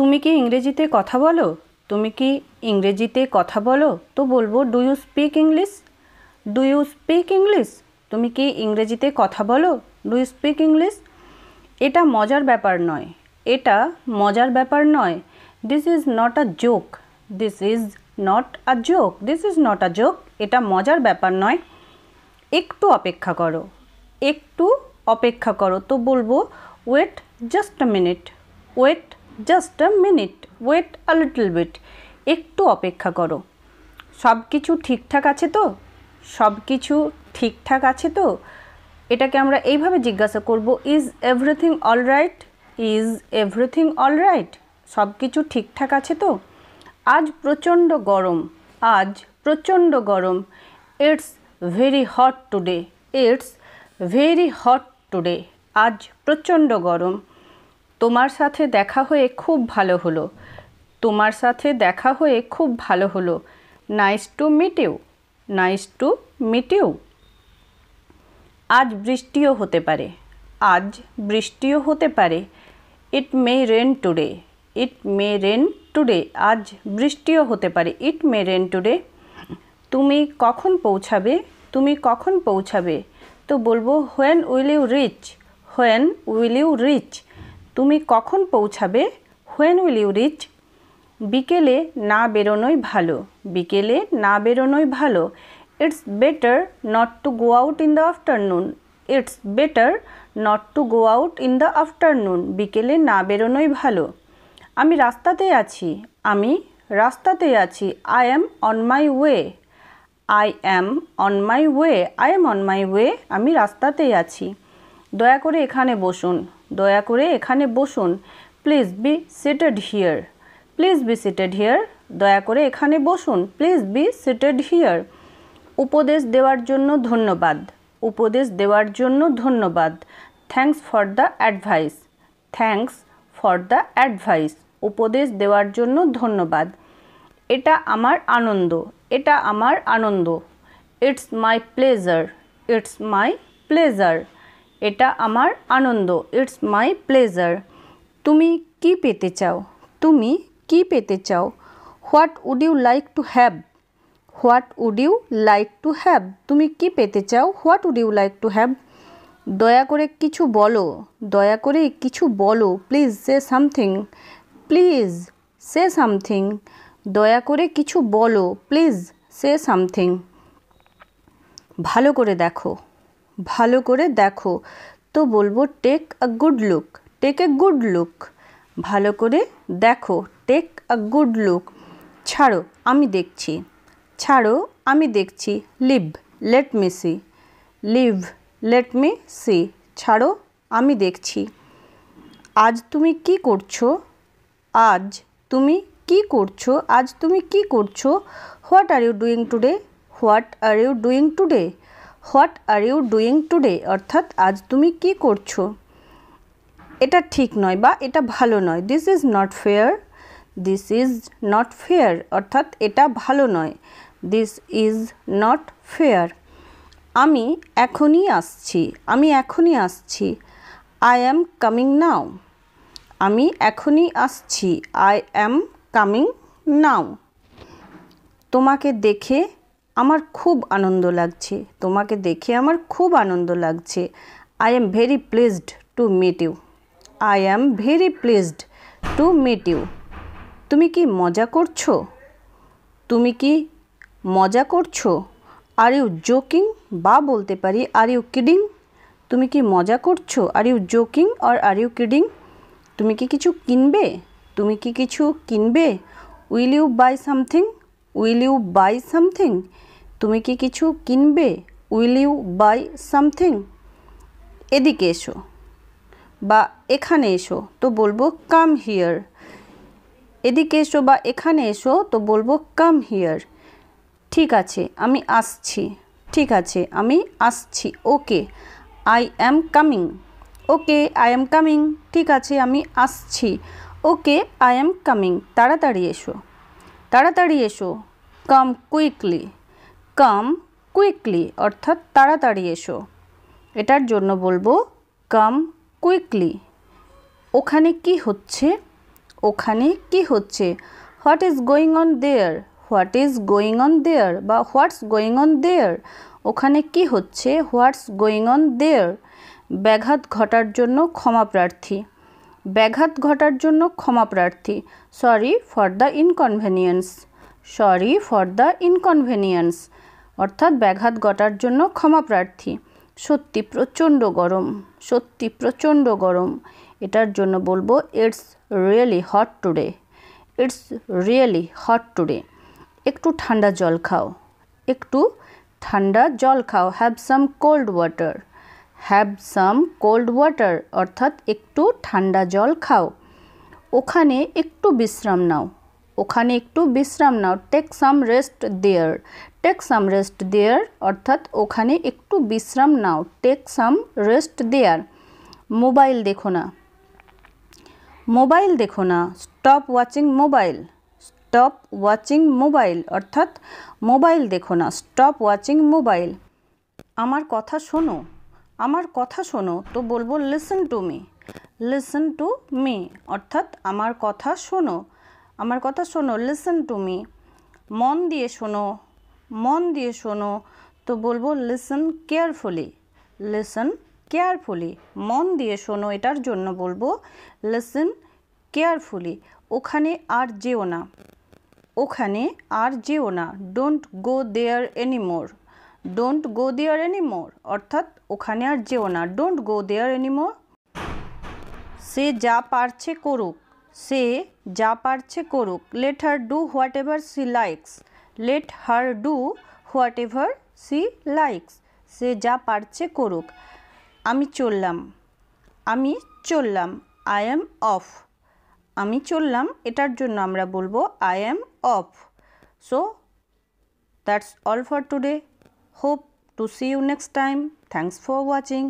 তুমি কি ইংরেজিতে কথা বলো? তুমি কি ইংরেজিতে কথা বলো? তো বলবো do you speak English? Do you speak English? তুমি কি ইংরেজিতে কথা বলো? Do you speak English? এটা মজার ব্যাপার নয়। এটা মজার ব্যাপার নয়। This is not a joke. This is not a joke. This is not a joke. এটা মজার ব্যাপার নয়। একটু অপেক্ষা করো। একটু অপেক্ষা করো। তো বলবো wait just a minute. Wait just a minute. Wait a little bit. একটু অপেক্ষা করো। সব কিছু ঠিকঠাক আছে তো? সব কিছু ঠিকঠাক আছে তো? এটাকে আমরা এইভাবে জিজ্ঞাসা করব, is everything all right? Is everything all right? সব কিছু ঠিকঠাক আছে তো? আজ প্রচণ্ড গরম। আজ প্রচণ্ড গরম। It's very hot today. It's very hot today. আজ প্রচণ্ড গরম। তোমার সাথে দেখা হয়ে খুব ভালো হলো। তোমার সাথে দেখা হয়ে খুব ভালো হলো। Nice to meet you. Nice to meet you. আজ বৃষ্টিও হতে পারে। আজ বৃষ্টিও হতে পারে। It may rain today. It may rain today. আজ বৃষ্টিও হতে পারে। It may rain today. তুমি কখন পৌঁছাবে? তুমি কখন পৌঁছাবে? তো বলবো when will you reach? When will you reach? তুমি কখন পৌঁছাবে? When will you reach? বিকেলে না বেরোনোই ভালো। বিকেলে না বেরোনোই ভালো। It's better not to go out in the afternoon. It's better not to go out in the afternoon. বিকেলে না বেরোনোই ভালো। আমি রাস্তাতে আছি। আমি রাস্তাতে আছি। I am on my way. I am on my way. I am on my way. আমি রাস্তাতেই আছি। দয়া করে এখানে বসুন। দয়া করে এখানে বসুন। Please be seated here. Please be seated here. দয়া করে এখানে বসুন। Please be seated here. উপদেশ দেওয়ার জন্য ধন্যবাদ। উপদেশ দেওয়ার জন্য ধন্যবাদ। Thanks for the advice. Thanks for the advice. উপদেশ দেওয়ার জন্য ধন্যবাদ। এটা আমার আনন্দ। এটা আমার আনন্দ। It's my pleasure. It's my pleasure. এটা আমার আনন্দ। It's my pleasure. তুমি কি পেতে চাও? তুমি কি পেতে চাও? What would you like to have? What would you like to have? তুমি কি পেতে চাও? What would you like to have? দয়া করে কিছু বলো। দয়া করে কিছু বলো। Please say something. Please say something. দয়া করে কিছু বলো। Please say something. ভালো করে দেখো। ভালো করে দেখো। তো বলবো take a good look. Take a good look. ভালো করে দেখো। Take a good look. ছাড়ো আমি দেখছি। ছাড়ো আমি দেখছি। Leave let me see. Leave let me see. ছাড়ো আমি দেখছি। আজ তুমি কি করছো? আজ তুমি কি করছো? আজ তুমি কি করছো? What are you doing today? What are you doing today? What are you doing today? অর্থাৎ আজ তুমি কি করছো? এটা ঠিক নয় বা এটা ভালো নয়। This is not fair. This is not fair. অর্থাৎ এটা ভালো নয়। This is not fair. আমি এখনই আসছি। আমি এখনই আসছি। I am coming now. আমি এখনই আসছি। I am coming now. তোমাকে দেখে আমার খুব আনন্দ লাগছে। তোমাকে দেখে আমার খুব আনন্দ লাগছে। I am very pleased to meet you. I am very pleased to meet you. তুমি কি মজা করছো? তুমি কি মজা করছো? আর ইউ জোকিং বা বলতে পারি আর ইউ কিডিং। তুমি কি মজা করছো? Are you joking or are you kidding. তুমি কি কিছু কিনবে? তুমি কি কিছু কিনবে? Will you buy something. Will you buy something. তুমি কি কিছু কিনবে? Will you buy something. এদিকে এসো বা এখানে এসো। তো বলবো কাম হিয়ার। এদিকে এসো বা এখানে এসো। তো বলবো কাম হিয়ার। ঠিক আছে আমি আসছি। ঠিক আছে আমি আসছি। Okay I am coming. Okay I am coming. ঠিক আছে আমি আসছি। Okay I am coming. তাড়াতাড়ি এসো। তাড়াতাড়ি এসো। কাম কুইকলি। কাম কুইকলি অর্থাৎ তাড়াতাড়ি এসো। এটার জন্য বলবো কাম কুইকলি। ওখানে কি হচ্ছে? ওখানে কি হচ্ছে। What is going on their, what is going on their বা হোয়াটস গোয়িং অন দেয়ার, ওখানে কি হচ্ছে, হোয়াটস গোয়িং অন দেয়ার। ব্যাঘাত ঘটার জন্য ক্ষমা প্রার্থী, ব্যাঘাত ঘটার জন্য ক্ষমা প্রার্থী। Sorry for the inconvenience, sorry for the inconvenience, অর্থাৎ ব্যাঘাত ঘটার জন্য ক্ষমা প্রার্থী। সত্যি প্রচণ্ড গরম, সত্যি প্রচণ্ড গরম, এটার জন্য বলবো it's really hot today, it's really hot today. একটু ঠান্ডা জল খাও, একটু ঠান্ডা জল খাও। Have some cold water, have some cold water, অর্থাৎ একটু ঠান্ডা জল খাও। ওখানে একটু বিশ্রাম নাও, ওখানে একটু বিশ্রাম নাও। টেক সাম রেস্ট দেয়ার, টেক সাম রেস্ট দেয়ার, অর্থাৎ ওখানে একটু বিশ্রাম নাও। টেক সাম রেস্ট দেয়ার। মোবাইল দেখো না, মোবাইল দেখো না। Stop watching mobile, stop watching mobile, অর্থাৎ মোবাইল দেখো না। Stop watching mobile. আমার কথা শোনো, আমার কথা শোনো, তো বলবো listen to me, listen to me, অর্থাৎ আমার কথা শোনো, আমার কথা শোনো, লিসেন টু মি। মন দিয়ে শোনো, মন দিয়ে শোনো, তো বলবো লিসেন কেয়ারফুলি, লিসেন কেয়ারফুলি। মন দিয়ে শোনো, এটার জন্য বলবো লিসেন কেয়ারফুলি। ওখানে আর যেও না, ওখানে আর যেও না। Don't go there anymore, don't go there anymore, অর্থাৎ ওখানে আর যেও না। Don't go there anymore. সে যা পারছে করুক, সে যা পারছে করুক। Let her do whatever she likes, let her do whatever she likes. সে যা পারছে করুক। আমি চললাম, আমি চললাম। আই এম অফ, আমি চললাম, এটার জন্য আমরা বলবো I am of. So that's all for today. Hope to see you next time. Thanks for watching.